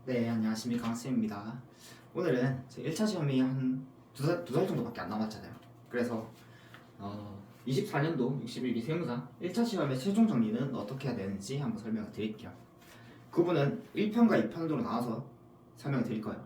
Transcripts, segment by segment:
네, 안녕하십니까. 강쌤입니다. 오늘은 제 1차 시험이 한 두 달 정도밖에 안 남았잖아요. 그래서 24년도 61기 세무사 1차 시험의 최종 정리는 어떻게 해야 되는지 한번 설명을 드릴게요. 그 부분은 1편과 2편으로 나눠서 설명을 드릴 거예요.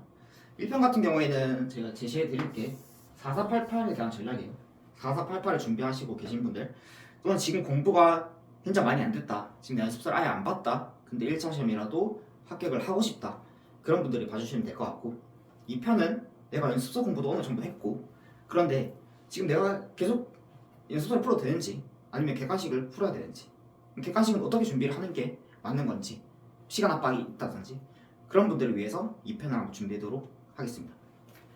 1편 같은 경우에는 제가 제시해 드릴 게 4488에 대한 전략이에요. 4488을 준비하시고 계신 분들, 또는 지금 공부가 진짜 많이 안 됐다, 지금 연습서를 아예 안 봤다, 근데 1차 시험이라도 합격을 하고 싶다, 그런 분들이 봐주시면 될 것 같고, 2편은 내가 연습서 공부도 어느 정도 했고, 그런데 지금 내가 계속 연습서를 풀어도 되는지, 아니면 객관식을 풀어야 되는지, 객관식은 어떻게 준비를 하는 게 맞는 건지, 시간 압박이 있다든지, 그런 분들을 위해서 2편을 한번 준비하도록 하겠습니다.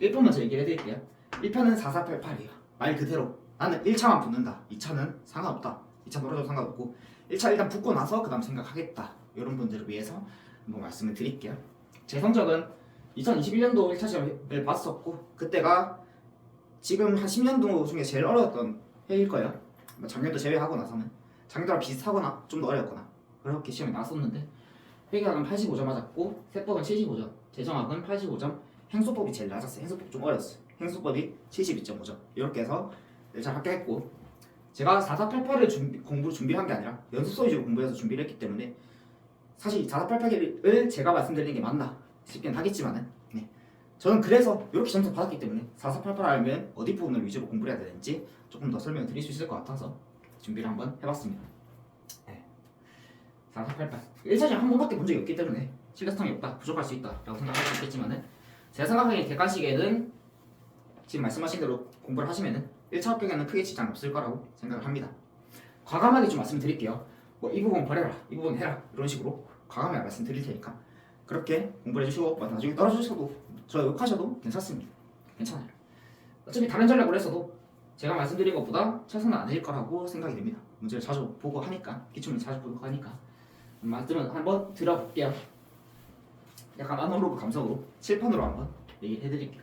1편 먼저 얘기를 해드릴게요. 1편은 4488이에요. 말 그대로 나는 1차만 붙는다, 2차는 상관없다, 2차 떨어져도 상관없고 1차 일단 붙고 나서 그 다음 생각하겠다, 이런 분들을 위해서 한번 말씀을 드릴게요. 제 성적은 2021년도 1차 시험을 봤었고, 그때가 지금 한 10년도 중에 제일 어려웠던 해일 거예요. 작년도 제외하고 나서는 작년도랑 비슷하거나 좀 더 어렵거나 그렇게 시험이 나왔었는데, 회계학은 85점 맞았고 세법은 75점, 재정학은 85점, 행소법이 제일 낮았어요. 행소법 좀 어렸어요. 행소법이 72.5점, 이렇게 해서 잘 합격했고, 제가 4488을 공부를 준비한 게 아니라 연습서 위주로 공부해서 준비를 했기 때문에 사실 4488을 제가 말씀드리는 게 맞나 싶긴 하겠지만은, 저는 그래서 이렇게 점수 받았기 때문에 4488 알면 어디 부분을 위주로 공부를 해야 되는지 조금 더 설명을 드릴 수 있을 것 같아서 준비를 한번 해봤습니다. 4488 1차 시험 한 번밖에 본 적이 없기 때문에 실력상이 없다, 부족할 수 있다 라고 생각할 수 있겠지만은, 제가 생각하기에 객관식에는 지금 말씀하신 대로 공부를 하시면은 1차 합격에는 크게 지장 없을 거라고 생각을 합니다. 과감하게 좀 말씀드릴게요. 뭐 이 부분 버려라, 이 부분 해라, 이런 식으로 과감하게 말씀드릴 테니까 그렇게 공부를 해주시고, 나중에 떨어지셔도 저 욕하셔도 괜찮습니다. 괜찮아요. 어차피 다른 전략을 했어도 제가 말씀드린 것보다 최선은 아닐 거라고 생각이 됩니다. 문제를 자주 보고 하니까, 기출문제 자주 보고 하니까. 말씀은 한번 들어볼게요. 약간 아날로그 감성으로 칠판으로 한번 얘기를 해드릴게요.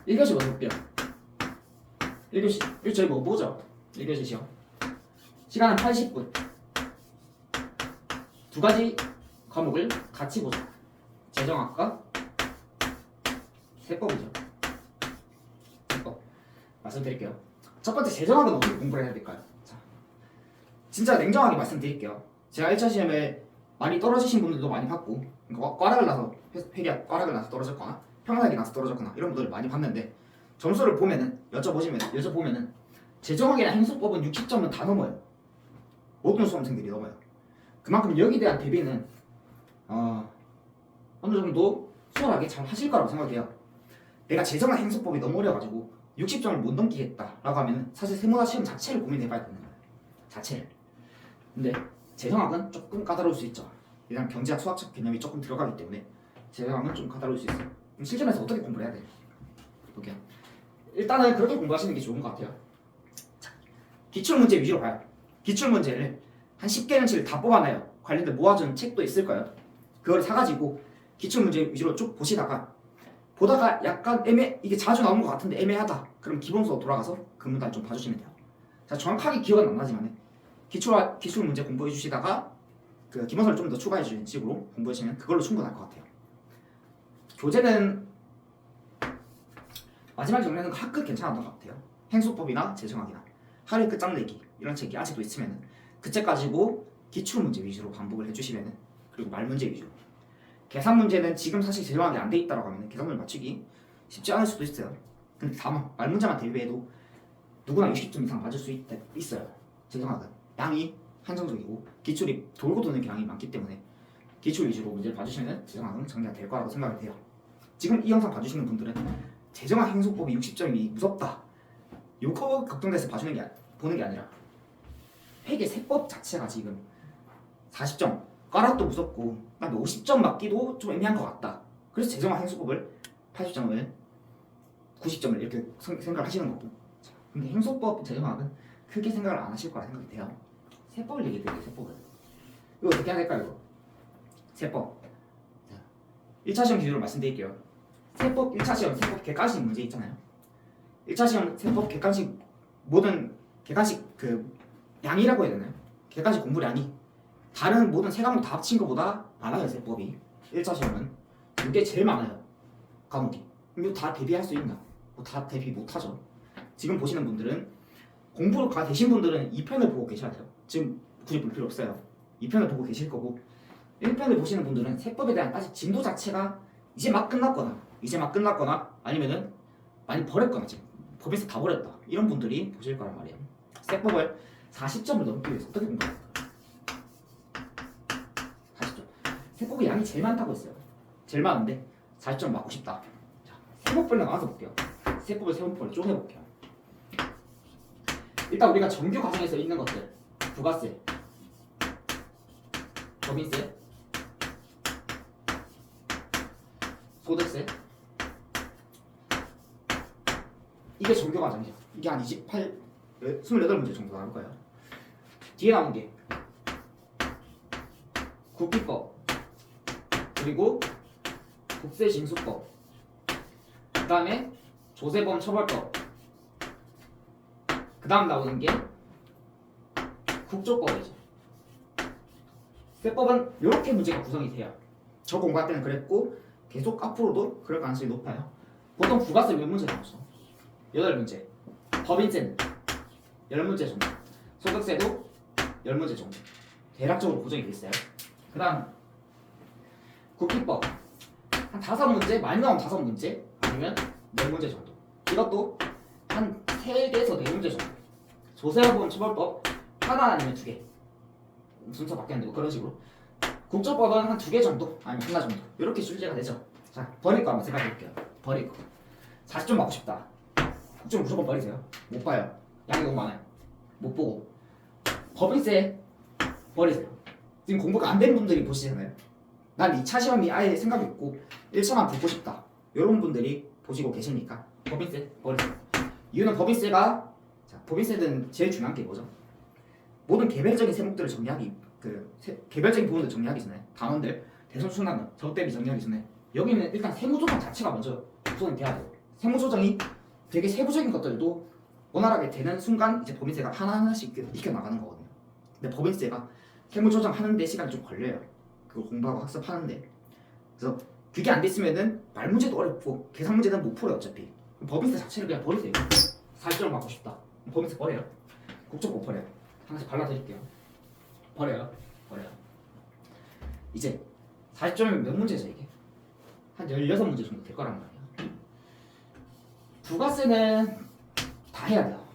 1교시 먼저 볼게요. 1교시, 이거 저희 뭐 보죠? 1교시 시험 시간은 80분. 두 가지 과목을 같이 보죠. 재정학과 세법이죠. 세법 말씀드릴게요. 첫 번째, 재정학은 어떻게 공부를 해야 될까요? 자, 진짜 냉정하게 말씀드릴게요. 제가 1차 시험에 많이 떨어지신 분들도 많이 봤고, 그러니까 꽈락을 나서 회계학 꽈락을 나서 떨어졌거나 평락이 나서 떨어졌거나 이런 분들을 많이 봤는데, 점수를 보면은 여쭤보면은 재정학이나 행소법은 60점은 다 넘어요. 모든 수험생들이 넘어요. 그만큼 여기에 대한 대비는 어느 정도 수월하게 잘 하실 거라고 생각해요. 내가 재정학 행소법이 너무 어려가지고 60점을 못 넘기겠다라고 하면은 사실 세무사 시험 자체를 고민해봐야 되는 거예요. 자체를. 근데 재정학은 조금 까다로울 수 있죠. 일단 경제학, 수학적 개념이 조금 들어가기 때문에 재정학은 좀 까다로울 수 있어요. 그럼 실전에서 어떻게 공부를 해야 돼요? 볼게요. 일단은 그렇게 공부하시는 게 좋은 것 같아요. 자, 기출문제 위주로 봐요. 기출문제를 한 10개는치를 다 뽑아놔요. 관련된 모아준 책도 있을 거예요. 그걸 사가지고 기출문제 위주로 쭉 보다가 약간 이게 자주 나오는 것 같은데 애매하다, 그럼 기본서 돌아가서 그 문단 좀 봐주시면 돼요. 자, 정확하게 기억은 안 나지만 기출 문제 공부해 주시다가 그 기본서를 좀 더 추가해 주는 식으로 공부해 주시면 그걸로 충분할 것 같아요. 교재는 마지막에 정리하는 거 학급 괜찮았던 것 같아요. 행소법이나 재정학이나 하루의 끝장내기 이런 책이 아직도 있으면 그 책 가지고 기출 문제 위주로 반복을 해주시면은, 그리고 말 문제 위주로. 계산 문제는 지금 사실 재정학이 안 돼 있다라고 하면 계산을 맞추기 쉽지 않을 수도 있어요. 근데 다만 말 문제만 대비해도 누구나 60점 이상 맞을 수 있어요. 재정학은 양이 한정적이고 기출이 돌고 도는 경향이 많기 때문에 기출 위주로 문제를 봐주시면 재정학은 정리가 될 거라고 생각이 돼요. 지금 이 영상 봐주시는 분들은 재정학 행소법이 60점이 무섭다, 요거 걱정돼서 보는 게 아니라 회계 세법 자체가 지금 40점 꽈락도 무섭고, 그다음에 50점 맞기도 좀 애매한 것 같다. 그래서 재정학 행소법을 80점을 90점을 이렇게 생각을 하시는 거고, 근데 행소법 재정학은 크게 생각을 안 하실 거라 생각이 돼요. 세법을 얘기해드릴게요. 세법을 이거 어떻게 해야 될까요? 이거 세법. 자, 1차 시험 기준으로 말씀드릴게요. 세법 1차 시험 세법 객관식 문제 있잖아요. 1차 시험 세법 객관식 모든 객관식 그 양이라고 해야 되나요? 객관식 공부량이 다른 모든 세 과목 다 합친 것보다 많아요. 세법이 1차 시험은 이게 제일 많아요. 과목이. 이거 다 대비할 수 있나? 뭐 다 대비 못하죠. 지금 보시는 분들은 공부를 다 되신 분들은 2편을 보고 계셔야 돼요. 지금 굳이 볼 필요 없어요. 2편을 보고 계실 거고 1편을 보시는 분들은 세법에 대한 아직 진도 자체가 이제 막 끝났거나 아니면은 많이 버렸거나 지금 법에서 다 버렸다 이런 분들이 보실 거란 말이에요. 세법을 40점을 넘기 위해서 어떻게 공부할까? 40점. 세법의 양이 제일 많다고 했어요. 제일 많은데 40점 맞고 싶다. 자, 세법별로 나눠서 볼게요. 세법을 세법별로 쪼개볼게요. 일단 우리가 정규 과정에서 있는 것들 부가세, 법인세, 소득세 이게 정규 과정이죠. 이게 한 28문제 정도 나올 거예요. 뒤에 나온 게 국비법 그리고 국세징수법 그 다음에 조세범 처벌법 그 다음 나오는 게 국조법이죠. 세법은 이렇게 문제가 구성이 돼요. 저 공부할 때는 그랬고 계속 앞으로도 그럴 가능성이 높아요. 보통 부가세 몇 문제 나왔어? 8문제. 법인세는 10문제 정도. 소득세도 10문제 정도. 대략적으로 고정이 돼 있어요. 그 다음 국기법 한 5문제, 많이 나오면 5문제 아니면 4문제 정도. 이것도 한 3개에서 4문제 정도. 조세범 처벌법 하나 아니면 2개. 순서 바뀌었는데 뭐 그런 식으로. 국조법은 한 2개 정도 아니면 하나 정도 이렇게 출제가 되죠. 자, 버릴 거 한번 생각해 볼게요. 버릴 거 40점 맞고 싶다. 국조는 무조건 버리세요. 못 봐요. 양이 너무 많아요. 못 보고. 법인세 버리세요. 지금 공부가 안 된 분들이 보시잖아요. 난 2차 시험이 아예 생각이 없고 1차만 붙고 싶다 이런 분들이 보시고 계시니까 법인세 버리세요. 이유는 법인세가 법인세는 제일 중요한 게 뭐죠? 모든 개별적인 세목들을 정리하기 개별적인 부분을 정리하기 전에 단원들 대손순환원 적대비 정리하기 전에 여기는 일단 세무조정 자체가 먼저 구성이 돼야 돼요. 세무조정이 되게 세부적인 것들도 원활하게 되는 순간 이제 법인세가 하나하나씩 익혀 나가는 거거든요. 근데 법인세가 세무조정 하는데 시간이 좀 걸려요. 그걸 공부하고 학습하는데. 그래서 그게 안 됐으면은 말문제도 어렵고 계산 문제는 못 풀어요 어차피. 법인세 자체를 그냥 버리세요. 40점 맞고 싶다. 법인세 버려요. 국조법 버려요. 하나씩 발라드릴게요. 버려요. 이제 40점이면 몇 문제죠 이게? 한 16문제 정도 될 거란 말이에요. 부가세는 다 해야 돼요.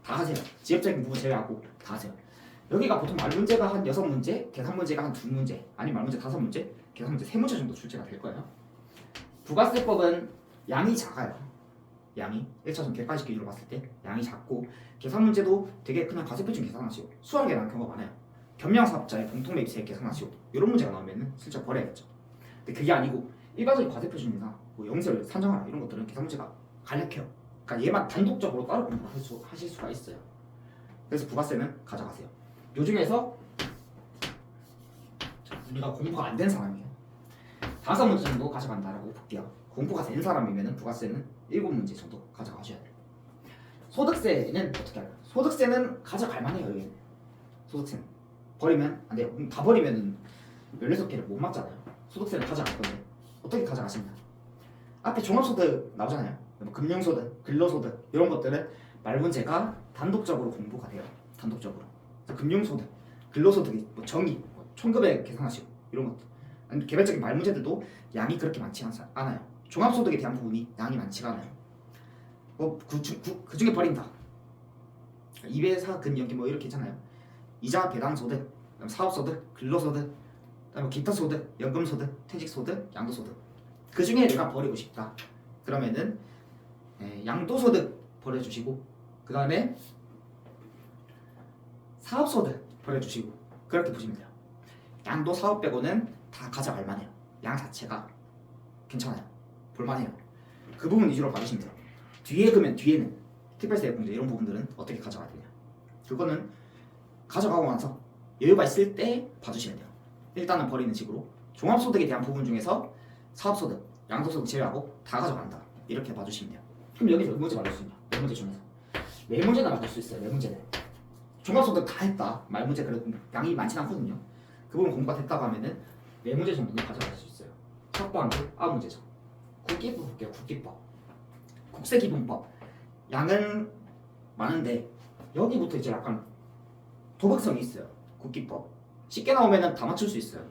다 하세요. 지역적인 부분 제외하고 다 하세요. 여기가 보통 말문제가 한 6문제, 계산 문제가 한 2문제, 아니 말문제 5문제, 계산 문제 3문제 정도 출제가 될 거예요. 부가세법은 양이 작아요. 양이 1차전 객관식 기준으로 봤을 때 양이 작고 계산 문제도 되게 그냥 가세표준 계산하시고 수학에 나온 경우가 많아요. 겸양사업자의 공통매입세 계산하시고 이런 문제가 나오면은 슬쩍 버려야겠죠. 근데 그게 아니고 일반적인 과세표준이나 뭐 영세를 산정하라 이런 것들은 계산 문제가 간략해요. 그러니까 얘만 단독적으로 따로 공부하실 수가 있어요. 그래서 부가세는 가져가세요. 요 중에서 우리가 공부가 안 된 사람이에요. 5문제 정도 가져간다라고 볼게요. 공부가 된 사람이면 부가세는 7문제 정도 가져가셔야 돼요. 소득세는 어떻게 할까요? 소득세는 가져갈 만해요. 여기는 소득세는 버리면 안 돼요. 다 버리면 16개를 못 맞잖아요. 소득세는 가져갈 건데 어떻게 가져가십니까? 앞에 종합소득 나오잖아요. 뭐 금융소득, 근로소득 이런 것들은 말문제가 단독적으로 공부가 돼요. 단독적으로. 그래서 금융소득, 근로소득이 뭐 정의, 뭐 총급액 계산하시고 이런 것들. 아니, 개별적인 말문제들도 양이 그렇게 많지 않아요. 종합소득에 대한 부분이 양이 많지가 않아요. 그 중에 버린다. 2배사 근연기 뭐 이렇게 있잖아요. 이자 배당소득, 사업소득, 근로소득, 그다음에 기타소득, 연금소득, 퇴직소득, 양도소득. 그 중에 내가 버리고 싶다. 그러면은 양도소득 버려주시고 그 다음에 사업소득 버려주시고 그렇게 보시면 돼요. 양도 사업 빼고는 다 가져갈 만해요. 양 자체가 괜찮아요. 볼만해요. 그 부분 위주로 봐주시면 돼요. 뒤에 그러면 뒤에는 특별세 공제 이런 부분들은 어떻게 가져가야 되냐. 그거는 가져가고 나서 여유가 있을 때 봐주시면 돼요. 일단은 버리는 식으로 종합소득에 대한 부분 중에서 사업소득, 양도소득 제외하고 다 가져간다. 이렇게 봐주시면 돼요. 그럼 여기서 몇 문제 맞을 수 있냐? 4문제 중에서 4문제나 맞을 수 있어요. 4문제는 종합소득 다 했다. 말문제 그래도 양이 많진 않거든요. 그 부분 공부가 됐다고 하면은 4문제 정도는 가져갈 수 있어요. 확보한 게 9문제죠. 국기법 볼게요. 국기법. 국세기본법. 양은 많은데 여기부터 이제 약간 도박성이 있어요. 국기법. 쉽게 나오면은 다 맞출 수 있어요.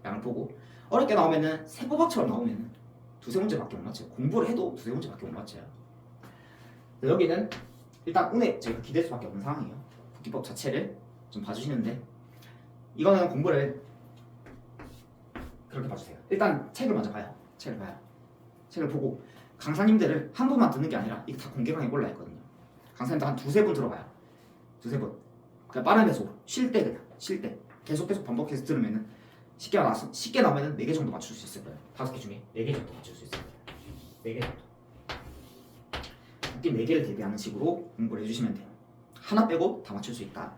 양을 보고. 어렵게 나오면은 세포박처럼 나오면은 두세 문제밖에 못 맞춰요. 공부를 해도 두세 문제밖에 못 맞춰요. 여기는 일단 운에 제가 기댈 수밖에 없는 상황이에요. 국기법 자체를 좀 봐주시는데 이거는 공부를 그렇게 봐주세요. 일단 책을 먼저 봐요. 책을 봐요. 책을 보고 강사님들을 한 분만 듣는 게 아니라 이거 다 공개 강의 올라 있거든요. 강사님들 한 두세 분 들어봐요. 두세 분. 그냥 빠른 배속. 쉴 때 그냥 쉴 때 계속 반복해서 들으면은 쉽게 나오면은 4개 정도 맞출 수 있을 거예요. 5개 중에 4개 정도 맞출 수 있을 거예요. 4개 정도. 웃긴 4개를 대비하는 식으로 공부를 해주시면 돼요. 하나 빼고 다 맞출 수 있다.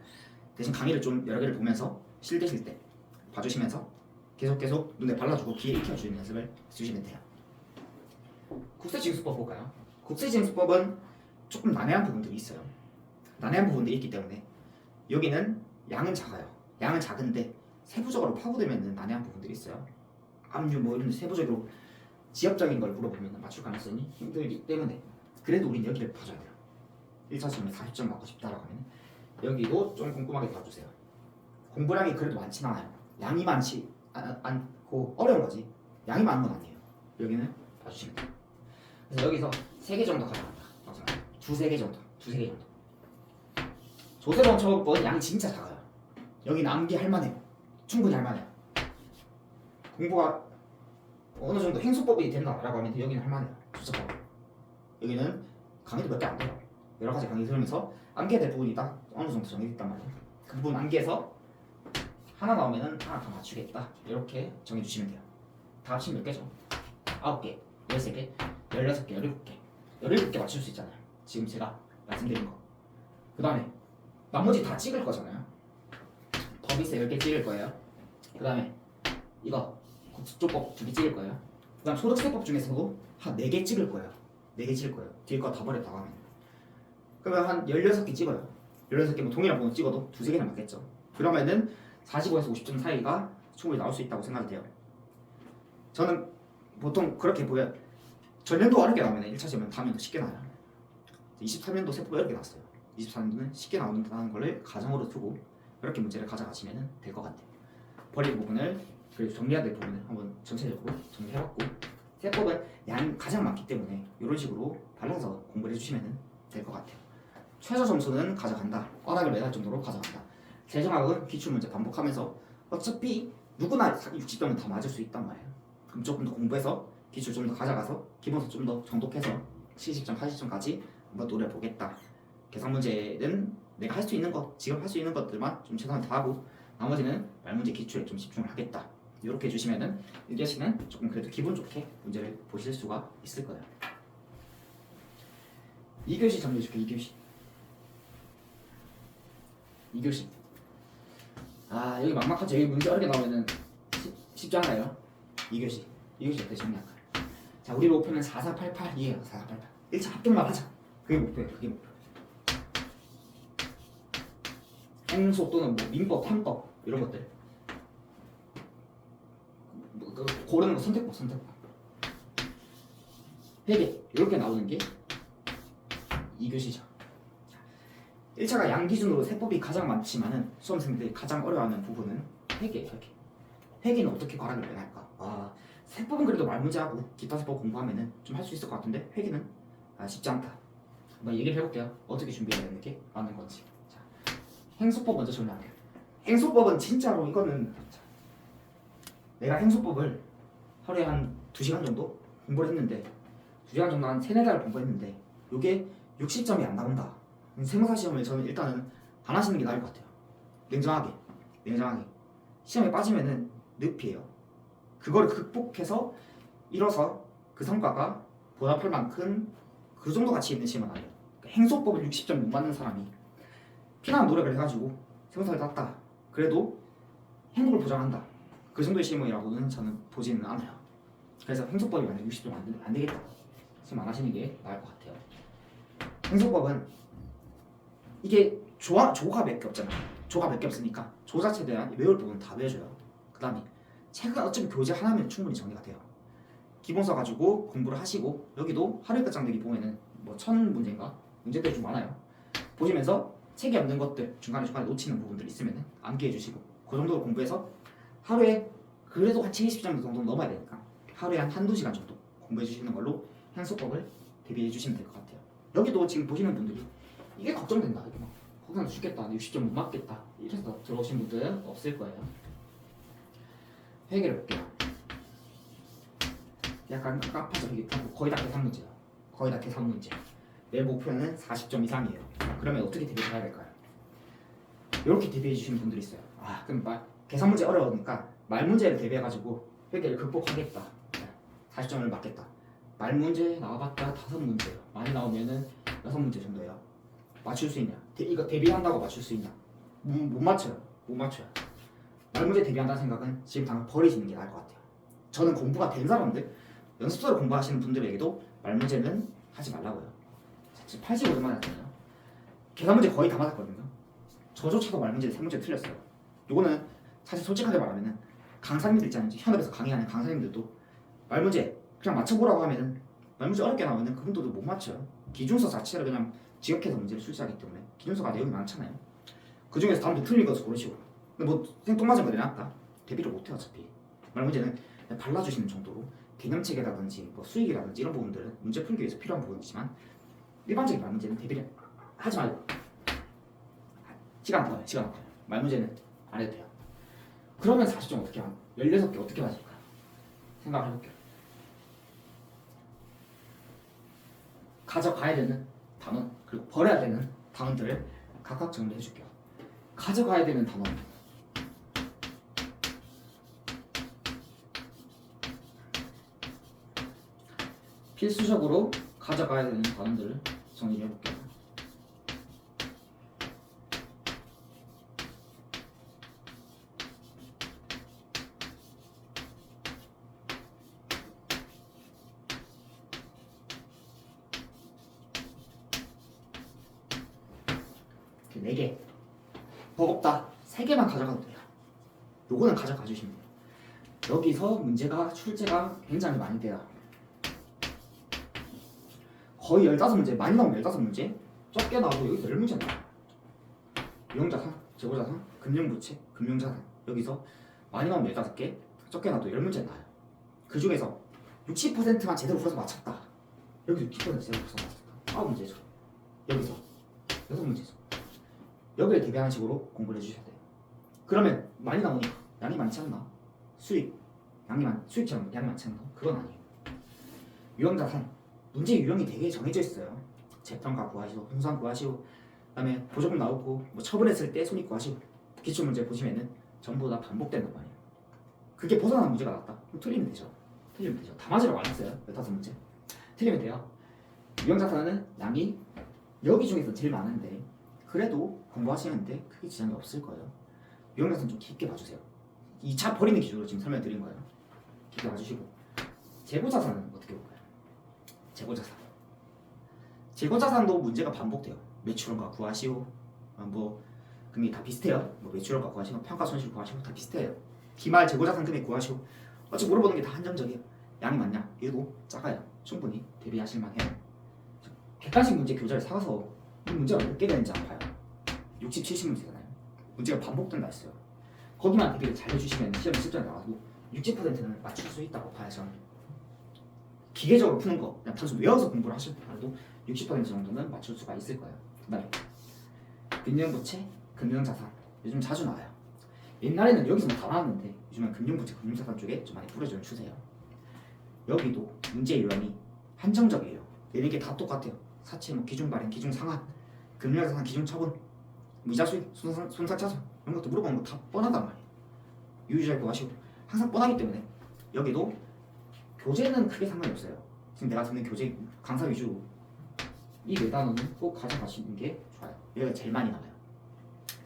대신 강의를 좀 여러 개를 보면서 쉴 때 봐주시면서 계속 눈에 발라주고 귀에 익혀주는 연습을 해주시면 돼요. 국세징수법 볼까요? 국세징수법은 조금 난해한 부분들이 있어요. 난해한 부분들이 있기 때문에 여기는 양은 작아요. 양은 작은데 세부적으로 파고들면 난해한 부분들이 있어요. 압류 뭐 이런 세부적으로 지역적인 걸 물어보면 맞출 가능성이 힘들기 때문에 그래도 우린 여기를 봐줘야 돼요. 1차 시험에 40점 맞고 싶다라고 하면 여기도 좀 꼼꼼하게 봐주세요. 공부량이 그래도 많진 않아요. 양이 많지 않고 어려운 거지 양이 많은 건 아니에요. 여기는 봐주시면 돼요. 그래서 여기서 3개 정도 가져간다. 두세 개 정도. 조세범처법은 양이 진짜 작아요. 여기 암기 할만해요. 충분히 할만해요. 공부가 어느 정도 행소법이 된다라고 하면 여기는 할만해요. 조세법. 여기는 강의도 몇 개 안 돼요. 여러 가지 강의 들으면서 암기해야 될 부분이 딱 어느 정도 정해졌단 말이에요. 그 부분 암기해서 하나 나오면은 하나 더 맞추겠다. 이렇게 정해주시면 돼요. 다 합치면 몇 개죠? 9개, 13개, 16개, 17개. 17개 맞출 수 있잖아요. 지금 제가 말씀드린 거. 그 다음에 나머지 다 찍을 거잖아요. 법인세 10개 찍을 거예요. 그 다음에 이거 국조법 2개 찍을 거예요. 그 다음 소득세법 중에서도 한 4개 찍을 거예요. 4개 찍을 거예요. 뒤에 거 다 버렸다고 하면. 그러면 한 16개 찍어요. 16개 뭐 동일한 부분 찍어도 2-3개나 맞겠죠. 그러면은 45에서 50점 사이가 충분히 나올 수 있다고 생각이 돼요. 저는 보통 그렇게 보여요. 전년도 어렵게 나오면 1차 시험은 다음년도 쉽게 나와요. 23년도 세법 어렵게 나왔어요. 24년도는 쉽게 나온다는 걸 가정으로 두고 그렇게 문제를 가져가시면 될 것 같아요. 버릴 부분을 그리고 정리해야 될 부분을 한번 전체적으로 정리해봤고 세법은 양이 가장 많기 때문에 이런 식으로 발라서 공부를 해주시면 될 것 같아요. 최저 점수는 가져간다. 꽈락을 매달 정도로 가져간다. 재정학은 기출문제 반복하면서 어차피 누구나 60점은 다 맞을 수 있단 말이에요. 그럼 조금 더 공부해서 기출 좀 더 가져가서 기본서 좀 더 정독해서 70점, 80점까지 한번 노려보겠다. 계산 문제는 내가 할 수 있는 것, 지금 할 수 있는 것들만 좀 최선을 다하고 나머지는 말문제 기출에 좀 집중을 하겠다. 이렇게 해주시면은 1교시는 조금 그래도 기분 좋게 문제를 보실 수가 있을 거예요. 2교시 정리해줄게. 2교시. 아 여기 막막하죠. 여기 문제 어렵게 나오면은 쉽지 않아요. 2교시 어떻게 정리할까요? 자 우리 목표는 4488이에요. 4488. 1차 합격만 하자. 그게 목표예요. 행소 또는 뭐 민법, 탐법 이런 것들 고르는 거 선택법 회계 이렇게 나오는 게 2교시죠. 1차가 양 기준으로 세법이 가장 많지만은 수험생들이 가장 어려워하는 부분은 회계예요. 회계는 어떻게 과락을 매할까? 세법은 그래도 말문제하고 기타 세법 공부하면은 좀 할 수 있을 것 같은데 회계는 쉽지 않다. 한번 얘기를 해볼게요. 어떻게 준비해야 되는 게 맞는 건지. 자, 행소법 먼저 정리할게요. 행소법은 진짜로 이거는 내가 행소법을 하루에 한 2시간 정도 공부를 했는데 2시간 정도 한 3-4달 공부했는데 이게 60점이 안 나온다. 세무사 시험을 저는 일단은 안 하시는 게 나을 것 같아요. 냉정하게 시험에 빠지면은 늪이에요. 그거를 극복해서 이뤄서 그 성과가 보답할 만큼 그 정도 가치 있는 시험은 아니에요. 그러니까 행소법을 60점 못 맞는 사람이 피나는 노력을 해가지고 세무사를 땄다. 그래도 행복을 보장한다. 그 정도의 시험이라고는 저는 보지는 않아요. 그래서 행소법이 만약 60점 안 되겠다. 시험 안 하시는 게 나을 것 같아요. 행소법은 이게 조가 몇 개 없잖아요. 조가 몇 개 없으니까 조 자체에 대한 외울 부분 다 외워줘요. 그 다음에 책은 어차피 교재 하나면 충분히 정리가 돼요. 기본서 가지고 공부를 하시고 여기도 하루의 끝장내기 보면은 뭐 1000문제인가 문제들이 좀 많아요. 보시면서 책이 없는 것들 중간에 놓치는 부분들 있으면은 암기해 주시고 그 정도로 공부해서 하루에 그래도 한 70점 정도 넘어야 되니까 하루에 한 한두 시간 정도 공부해 주시는 걸로 향수법을 대비해 주시면 될 것 같아요. 여기도 지금 보시는 분들이 이게 걱정된다. 이게 막 거기서 죽겠다. 60점 못 맞겠다. 이래서 들어오신 분들은 없을 거예요. 해결해 볼게요. 약간 깝하죠. 이게 거의 다 계산 문제예요. 거의 다 계산 문제. 내 목표는 40점 이상이에요. 그러면 어떻게 대비해야 될까요? 이렇게 대비해 주시는 분들이 있어요. 아, 그럼 계산 문제 어려우니까 말 문제를 대비해가지고 회계를 극복하겠다. 40점을 맞겠다. 말 문제 나와봤자 5문제예요. 많이 나오면은 6문제 정도예요. 맞출 수 있냐? 이거 대비한다고 맞출 수 있냐? 못 맞춰요. 못 맞춰요. 말 문제 대비한다는 생각은 지금 당장 버리시는 게 나을 것 같아요. 저는 공부가 된 사람들, 연습서를 공부하시는 분들에게도 말 문제는 하지 말라고요. 지금 85점 맞았잖아요. 계산 문제 거의 다 맞았거든요. 저조차도 말 문제 3문제 틀렸어요. 요거는 사실 솔직하게 말하면은 강사님들 있잖아요. 현업에서 강의하는 강사님들도 말 문제 그냥 맞춰보라고 하면은 말 문제 어렵게 나오면은 그분들도 못 맞춰요. 기준서 자체를 그냥 지역해서 문제를 출제하기 때문에 기준서가 내용이 많잖아요. 그 중에서 다음부터 틀린 것을 고르시고 근데 뭐 생뚱맞은 거 내놨다 대비를 못해요. 어차피 말 문제는 그냥 발라주시는 정도로 개념체계라든지 뭐 수익이라든지 이런 부분들은 문제 풀기 위해서 필요한 부분이지만 일반적인 말 문제는 대비를 하지 말고 시간 아까워요. 시간 아까워요. 말 문제는 안 해도 돼요. 그러면 40점 어떻게 하면 16개 어떻게 맞을까요? 생각을 해볼게요. 가져가야 되는 단원 그리고 버려야 되는 단원들을 각각 정리해 줄게요. 가져가야 되는 단원 필수적으로 가져가야 되는 단원들을 정리해 볼게요. 이렇게 4개 버겁다 3개만 가져가도 돼요. 요거는 가져가 주시면 돼요. 여기서 문제가 출제가 굉장히 많이 돼요. 거의 15문제, 많이 나오면 15문제, 적게 나와도 여기서 10문제 나와요. 유형자산, 재고자산, 금융부채, 금융자산 여기서 많이 나오면 15개, 적게 나와도 10문제 나와요. 그 중에서 60%만 제대로 풀어서 맞췄다. 여기서 60% 제대로 풀어서 맞췄다. 9문제죠. 여기서 6문제죠. 여기를 대비하는 식으로 공부를 해주셔야 돼요. 그러면 많이 나오니까 양이 많지 않나? 수익처럼 양이 많지 않나? 그건 아니에요. 유형자산 문제 유형이 되게 정해져 있어요. 재평가 구하시고 분산 구하시고 그다음에 보조금 나오고 뭐 처분했을 때 손익 구하시고 기출문제 보시면은 전부 다 반복된단 말이에요. 그게 벗어나는 문제가 나왔다. 그럼 틀리면 되죠. 다 맞으라고 안 했어요. 15문제 틀리면 돼요. 유형자산은 양이 여기 중에서 제일 많은데 그래도 공부하시는데 크게 지장이 없을 거예요. 유형자산 좀 깊게 봐주세요. 2차 버리는 기준으로 지금 설명드린 거예요. 깊게 봐주시고 재고자산은 어떻게 볼까요? 재고자산도 문제가 반복돼요. 매출원가 구하시오. 뭐 금액이 다 비슷해요. 뭐 매출원가 구하시고 평가손실 구하시고 다 비슷해요. 기말 재고자산 금액 구하시고 어찌 물어보는 게 다 한정적이에요. 양이 많냐? 얘도 작아요. 충분히 대비하실 만해요. 객관식 문제 교재를 사서 이 문제가 몇 개 되는지 안 봐요. 60, 70문제잖아요. 문제가 반복된다 했어요. 거기만 대비를 잘 해주시면 시험에 실전에 나와도 60%는 맞출 수 있다고 봐요. 저는 기계적으로 푸는 거 그냥 단순 외워서 공부를 하실 때라도 60% 정도는 맞출 수가 있을 거예요. 그다음에 금융부채, 금융자산 요즘 자주 나와요. 옛날에는 여기서 다 나왔는데 요즘은 금융부채, 금융자산 쪽에 좀 많이 뿌려주는 추세예요. 여기도 문제 유형이 한정적이에요. 얘네 게 다 똑같아요. 사채, 뭐 기준 발행, 기준 상환, 금융자산, 기준 처분, 이자 수익, 손상차손 이런 것도 물어보는 거 다 뻔하단 말이에요. 유의잘 구하시고 항상 뻔하기 때문에 여기도 교재는 크게 상관이 없어요. 지금 내가 듣는 교재 강사 위주 이 4단원은 꼭 가져가시는 게 좋아요. 여기가 제일 많이 나와요.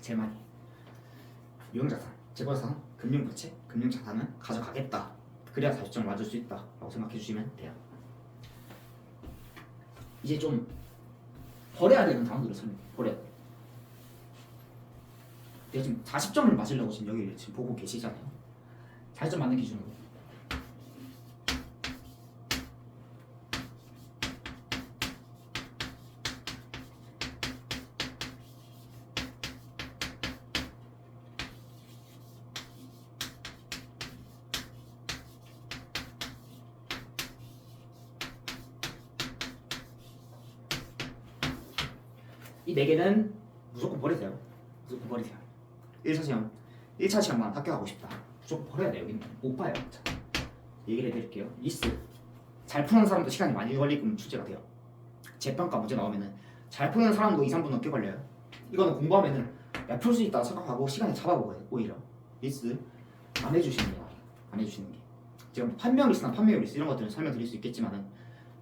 제일 많이. 유형자산, 재고자산, 금융부채, 금융자산은 가져가겠다. 그래야 40점 맞을 수 있다 라고 생각해 주시면 돼요. 이제 좀 버려야 되는 단원들을 버려야 돼요. 내가 지금 40점을 맞으려고 지금 여기 지금 보고 계시잖아요. 40점 맞는 기준으로 이 4개는 무조건 버리세요. 무조건 버리세요. 1차 시험 1차 시험만 합격하고 싶다. 무조건 버려야 돼요. 여기는 못 봐요. 자, 얘기를 해드릴게요. 리스 잘 푸는 사람도 시간이 많이 걸리면 출제가 돼요. 재평가 문제 나오면은 잘 푸는 사람도 2, 3분 넘게 걸려요. 이거는 공부하면은 풀 수 있다고 생각하고 시간을 잡아먹어요. 오히려 리스 안 해주시는 게 나아요. 안 해주시는 게. 지금 판명 리스나 판매 리스 이런 것들은 설명드릴 수 있겠지만은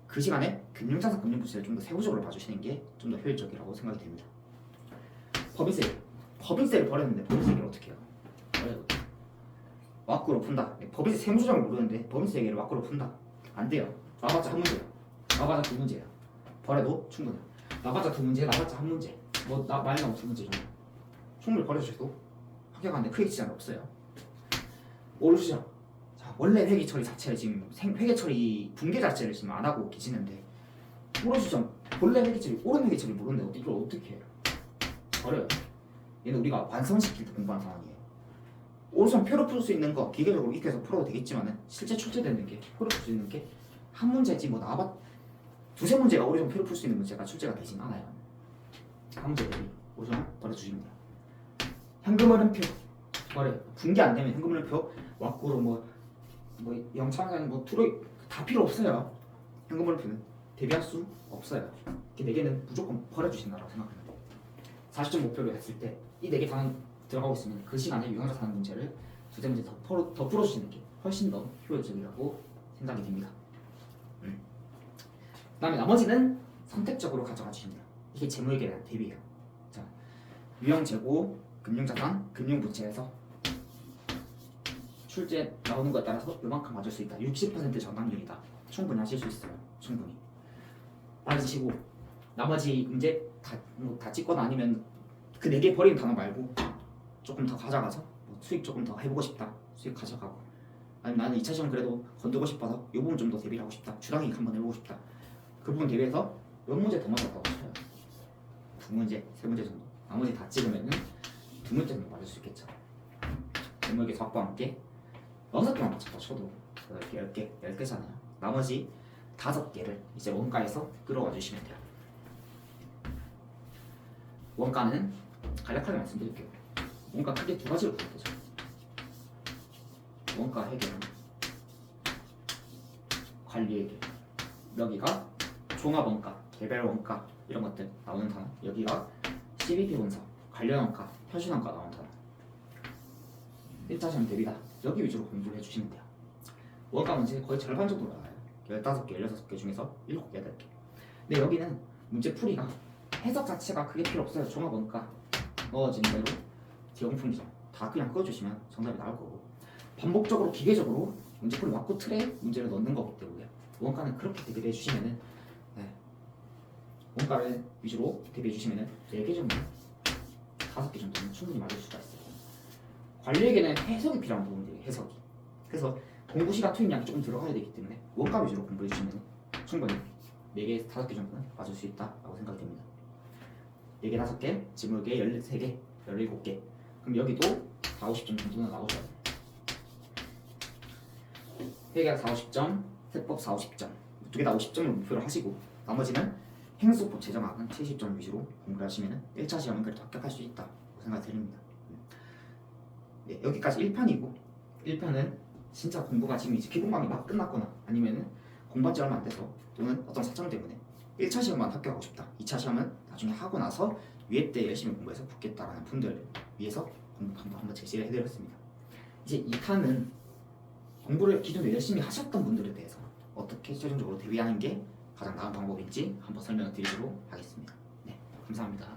그 시간에 금융자산 금융부채를 좀 더 세부적으로 봐주시는 게 좀 더 효율적이라고 생각이 됩니다. 법인세를 버렸는데 법인세를 어떻게 해요? 왁구로 푼다. 법인세 세무조정을 모르는데 법인세를 왁구로 푼다. 안 돼요. 나봤자 한 문제야. 나봤자 두 문제야. 버려도 충분해. 나봤자 두 문제, 나봤자 한 문제. 뭐 많이 나오면 두 문제 정도. 충분히 버려주셔도 합격하는데 크게 지장이 없어요. 오르시죠. 자, 원래 회계 처리 자체를 지금 회계 처리 붕괴 자체를 지금 안 하고 계시는데 오르시죠. 본래 회계 처리, 옳은 회계 처리 모르는데 이걸 어떻게 해요? 버려요. 얘는 우리가 완성시킬 때 공부하는 상황이에요. 오르션 표로 풀 수 있는 거 기계적으로 익혀서 풀어도 되겠지만은 실제 출제되는 게 표로 풀 수 있는 게 한 문제지 뭐 나봐 두세 문제가 오르션 표로 풀 수 있는 문제가 출제가 되진 않아요. 한 문제 대비 오르션 버려주십니다. 현금 흐름표 버려. 붕괴 안 되면 현금 흐름표 왁구로 뭐 영창산 뭐 투로 다 필요 없어요. 현금 흐름표는 대비할 수 없어요. 이 4개는 무조건 버려주신다고 생각합니다. 40점 목표로 했을 때 이 4개 다 들어가고 있으면 그 시간에 유형자 사는 문제를 두세 문제 더 풀어주시는 게 훨씬 더 효율적이라고 생각이 됩니다. 그 다음에 나머지는 선택적으로 가져가 주시면 돼요. 이게 재무회계에 대한 대비예요. 자, 유형 재고, 금융자산, 금융부채에서 출제 나오는 것에 따라서 요만큼 맞을 수 있다. 60% 전담률이다. 충분히 하실 수 있어요. 충분히 맞으시고 나머지 문제 다 찍거나 아니면 그 4개 버리는 단어 말고 조금 더 가져가서 뭐 수익 조금 더 해보고 싶다. 수익 가져가고 아니면 나는 2차 시험 그래도 건들고 싶어서 이 부분 좀 더 대비를 하고 싶다. 주당이익 한번 해보고 싶다. 그 부분 대비해서 몇 문제 더 맞았다고 쳐요. 2문제, 3문제 정도. 나머지 다 찍으면은 2문제 정도 맞을 수 있겠죠. 재무회계 수학과 함께 6개만 맞췄다 쳐도 10개잖아요. 나머지 5개를 이제 원가에서 끌어와 주시면 돼요. 원가는 간략하게 말씀드릴게요. 원가 크게 2가지로 보면 되죠. 원가 회계는 관리회계, 여기가 종합원가, 개별원가 이런 것들 나오는 단어, 여기가 CBP 분석, 관련원가, 현실원가 나오는 단어. 1차 시험 대비다. 여기 위주로 공부를 해주시면 돼요. 원가 문제 거의 절반 정도 나와요. 15개, 16개 중에서 7개, 8개. 근데 여기는 문제 풀이가 해석 자체가 크게 필요 없어요. 종합원가 넣어지는 대로 기형품이죠. 다 그냥 꺼주시면 정답이 나올 거고 반복적으로 기계적으로 문제풀이 맞고 틀에 문제를 넣는 거기 때문에 원가는 그렇게 대비를 해주시면은 원가를 위주로 대비해 주시면은 4개 정도, 5개 정도는 충분히 맞을 수가 있어요. 관리에게는 해석이 필요한 부분들이에요. 해석이. 그래서 공부 시간 투입량이 조금 들어가야 되기 때문에 원가 위주로 공부해 주시면 충분히 4개, 5개 정도는 맞을 수 있다라고 생각이 됩니다. 4개, 5개, 지물계 13개, 17개. 그럼 여기도 4, 50점 정도는 나오죠. 회계학 4, 50점, 세법 4, 50점. 2개 다 50점을 목표로 하시고 나머지는 행수법 재정학은 70점 위주로 공부를 하시면 1차 시험은 그래도 합격할 수 있다고 생각이 드립니다. 네, 여기까지 1편이고 1편은 진짜 공부가 지금 이제 기본강이 막 끝났거나 아니면은 공부한 지 얼마 안 돼서 또는 어떤 사정 때문에 1차 시험만 합격하고 싶다. 2차 시험은 나중에 하고 나서 위에 때 열심히 공부해서 붙겠다라는 분들 위해서 공부 방법 한번 제시를 해드렸습니다. 이제 2탄은 공부를 기존에 열심히 하셨던 분들에 대해서 어떻게 최종적으로 대비하는 게 가장 나은 방법인지 한번 설명을 드리도록 하겠습니다. 네, 감사합니다.